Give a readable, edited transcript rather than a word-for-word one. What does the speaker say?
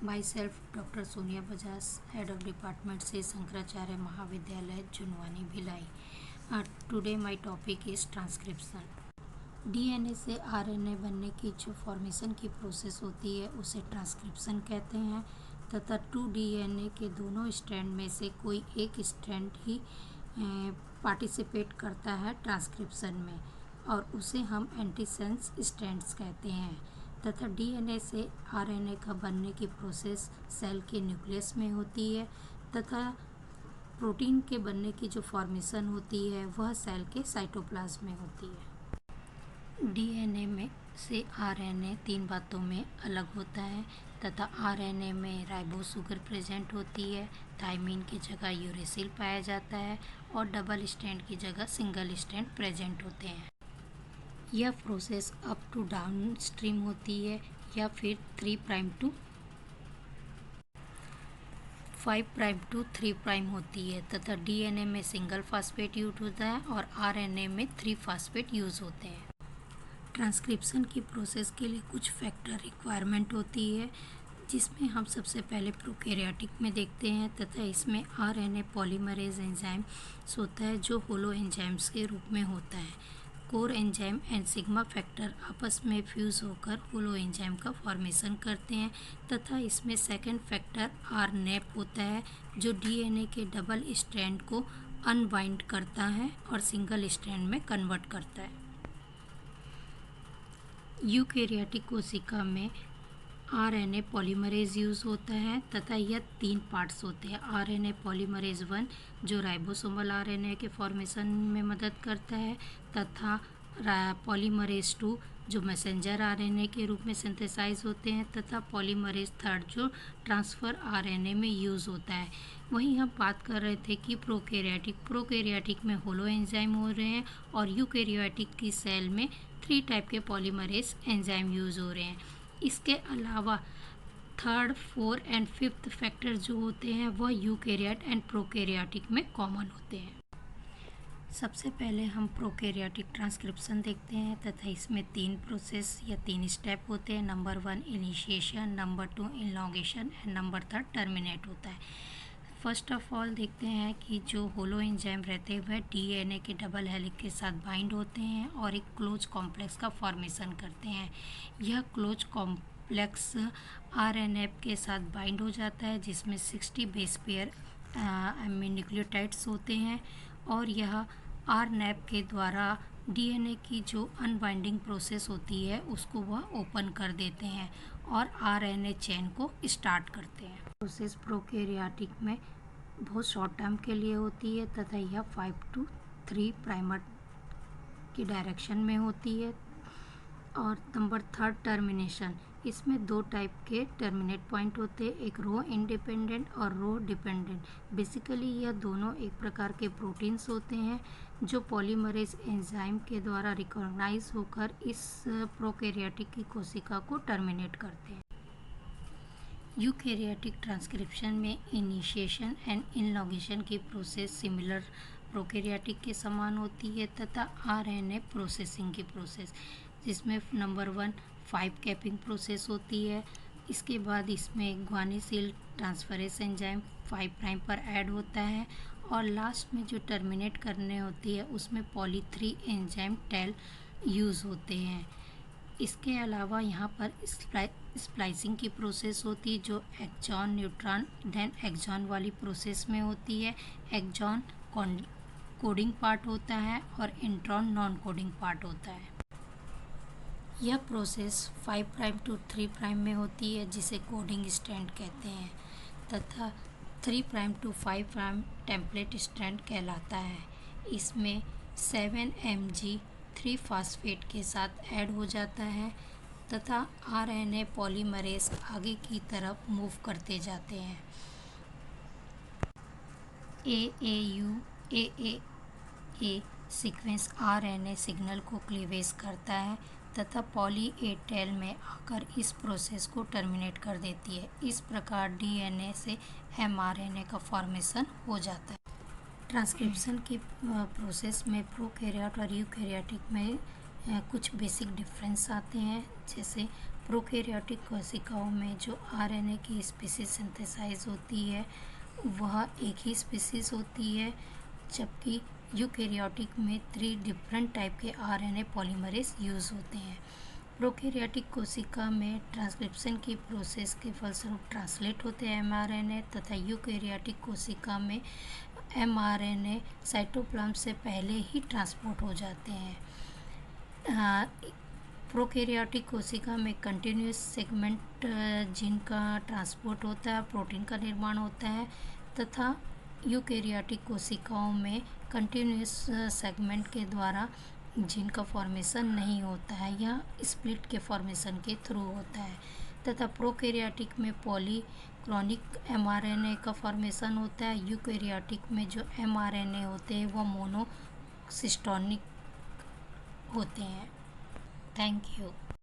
My self doctor Sonia Bajaj, head of department से शंकराचार्य महाविद्यालय Junwani Bhilai. Today my topic is transcription. DNA से RNA बनने की जो फॉर्मेशन की प्रोसेस होती है उसे ट्रांसक्रिप्शन कहते हैं तथा 2 डीएनए के दोनों स्ट्रैंड में से कोई एक स्ट्रैंड ही पार्टिसिपेट करता है ट्रांसक्रिप्शन में और उसे हम एंटीसेंस स्ट्रैंड्स कहते हैं। तथा डीएनए से आरएनए का बनने की प्रोसेस सेल के न्यूक्लियस में होती है तथा प्रोटीन के बनने की जो फॉर्मेशन होती है वह सेल के साइटोप्लाज्म में होती है। डीएनए में से आरएनए 3 बातों में अलग होता है तथा आरएनए में राइबोस शुगर प्रेजेंट होती है, थायमिन की जगह यूरेसिल पाया जाता है और डबल स्ट्रैंड की जगह सिंगल स्ट्रैंड प्रेजेंट होते हैं। यह process up to down stream होती है या फिर 3 prime to 5 prime to 3 prime होती है तथा डीएनए में सिंगल फास्फेट यूज होता है और आरएनए में 3 फास्फेट यूज होते हैं। ट्रांसक्रिप्शन की प्रोसेस के लिए कुछ फैक्टर रिक्वायरमेंट होती है जिसमें हम सबसे पहले प्रोकैरियोटिक में देखते हैं तथा इसमें आरएनए पॉलीमरेज एंजाइम्स होता है जो होलो एंजाइम्स के रूप में होता है। Core enzyme and sigma factor आपस में फ्यूज़ होकर होलो एंजाइम का फॉर्मेशन करते हैं तथा इसमें सेकंड फैक्टर आरनेप होता है जो डीएनए के डबल स्ट्रैंड को अनबाइंड करता है और सिंगल स्ट्रैंड में कन्वर्ट करता है। यूकैरियोटिक कोशिका में आरएनए पॉलीमरेज यूज़ होता है तथा यह 3 पार्ट्स होते हैं। आरएनए पॉलीमरेज 1 जो राइबोसोमल आरएनए के फॉर्मेशन में मदद करता है तथा पॉलीमरेज 2 जो मैसेंजर आरएनए के रूप में सिंथेसाइज होते हैं तथा पॉलीमरेज 3 जो ट्रांसफ़र आरएनए में यूज़ होता है। वहीं हम बात कर रहे थे कि प्रोकैरियोटिक में होलो एंजाइम हो रहे हैं और यूकैरियोटिक की सेल में 3 टाइप के पॉलीमरेज एंजाइम यूज़ हो रहे हैं। इसके अलावा 3rd, 4th and 5th factor जो होते हैं वह यूकैरियोट एंड प्रोकैरियोटिक में कॉमन होते हैं। सबसे पहले हम प्रोकैरियोटिक ट्रांसक्रिप्शन देखते हैं तथा इसमें 3 प्रोसेस या 3 स्टेप होते हैं। Number 1 initiation, number 2 elongation and number 3 terminate होता है। फर्स्ट ऑफ ऑल देखते हैं कि जो होलो एंजाइम रहते हैं वह डीएनए के डबल हेलिक्स के साथ बाइंड होते हैं और एक क्लोज कॉम्प्लेक्स का फॉर्मेशन करते हैं। यह क्लोज कॉम्प्लेक्स आरएनए के साथ बाइंड हो जाता है जिसमें 60 बेस पेयर न्यूक्लियोटाइड्स होते हैं और यह आरनेप के द्वारा डीएनए की जो अनबाइंडिंग प्रोसेस होती है उसको वह ओपन कर देते हैं और आरएनए चेन को स्टार्ट करते हैं। प्रोसेस प्रोकैरियोटिक में बहुत शॉर्ट टर्म के लिए होती है तथा यह 5 to 3 प्राइमर की डायरेक्शन में होती है। और नंबर 3 टर्मिनेशन, इसमें 2 टाइप के टर्मिनेट पॉइंट होते हैं, एक रो इंडिपेंडेंट और रो डिपेंडेंट। बेसिकली यह दोनों एक प्रकार के प्रोटीन्स होते हैं जो पॉलीमरेज एंजाइम के द्वारा रिकॉग्नाइज होकर इस प्रोकैरियोटिक की कोशिका को टर्मिनेट करते हैं। यूकैरियोटिक ट्रांसक्रिप्शन में इनिशिएशन एंड इलॉन्गेशन की प्रोसेस सिमिलर प्रोकैरियोटिक के समान होती है तथा आरएनए प्रोसेसिंग की प्रोसेस जिसमें नंबर 1 5 कैपिंग प्रोसेस होती है। इसके बाद इसमें ग्वानिसिल ट्रांसफरेज एंजाइम 5 प्राइम पर ऐड होता है और लास्ट में जो टर्मिनेट करने होती है उसमें पॉली 3 एंजाइम टेल यूज़ होते हैं। इसके अलावा यहाँ पर स्प्लाइसिंग की प्रोसेस होती है जो एक्सॉन न्यूट्रॉन देन एक्सॉन वाली प्रोसेस में होती है। एक्सॉन कोडिंग पार्ट होता है और इंट्रॉन नॉन कोडिंग पार्ट होता है। यह प्रोसेस 5 प्राइम टू 3 प्राइम में होती है जिसे कोडिंग स्ट्रैंड कहते हैं तथा 3 prime to 5 prime template strand कहलाता है। इसमें 7 mg 3 फास्फेट के साथ ऐड हो जाता है तथा आरएनए पॉलीमरेज आगे की तरफ मूव करते जाते हैं। AAA सीक्वेंस आरएनए सिग्नल को क्लीवेज करता है तथा पॉली ए टेल में आकर इस प्रोसेस को टर्मिनेट कर देती है। इस प्रकार डीएनए से एमआरएनए का फॉर्मेशन हो जाता है। ट्रांसक्रिप्शन की प्रोसेस में प्रोकैरियोट और यूकैरियोटिक में कुछ बेसिक डिफरेंस आते हैं, जैसे प्रोकैरियोटिक कोशिकाओं में जो आरएनए की स्पीसीज सिंथेसाइज होती है वह एक ही स्पीसीज होती है, जबकि यूकैरियोटिक में 3 डिफरेंट टाइप के आरएनए पॉलीमरेज यूज़ होते हैं। प्रोकैरियोटिक कोशिका में ट्रांसक्रिप्शन की प्रोसेस के फलस्वरूप ट्रांसलेट होते हैं एमआरएनए, तथा यूकैरियोटिक कोशिका में एमआरएनए साइटोप्लाज्म से पहले ही ट्रांसपोर्ट हो जाते हैं। प्रोकैरियोटिक कोशिका में कंटिन्यूस सेगमेंट जीन का ट्रांसपोर्ट होता है, प्रोटीन का निर्माण होता है, तथा यूकैरियोटिक कोशिकाओं में कंटिन्यूस सेगमेंट के द्वारा जीन का फॉर्मेशन नहीं होता है, यह स्प्लिट के फॉर्मेशन के थ्रू होता है। तथा प्रोकैरियोटिक में पॉलीक्लोनिक एमआरएनए का फॉर्मेशन होता है। यूकैरियोटिक में जो एमआरएनए होते हैं वह मोनोसिस्टोनिक होते हैं। Thank you.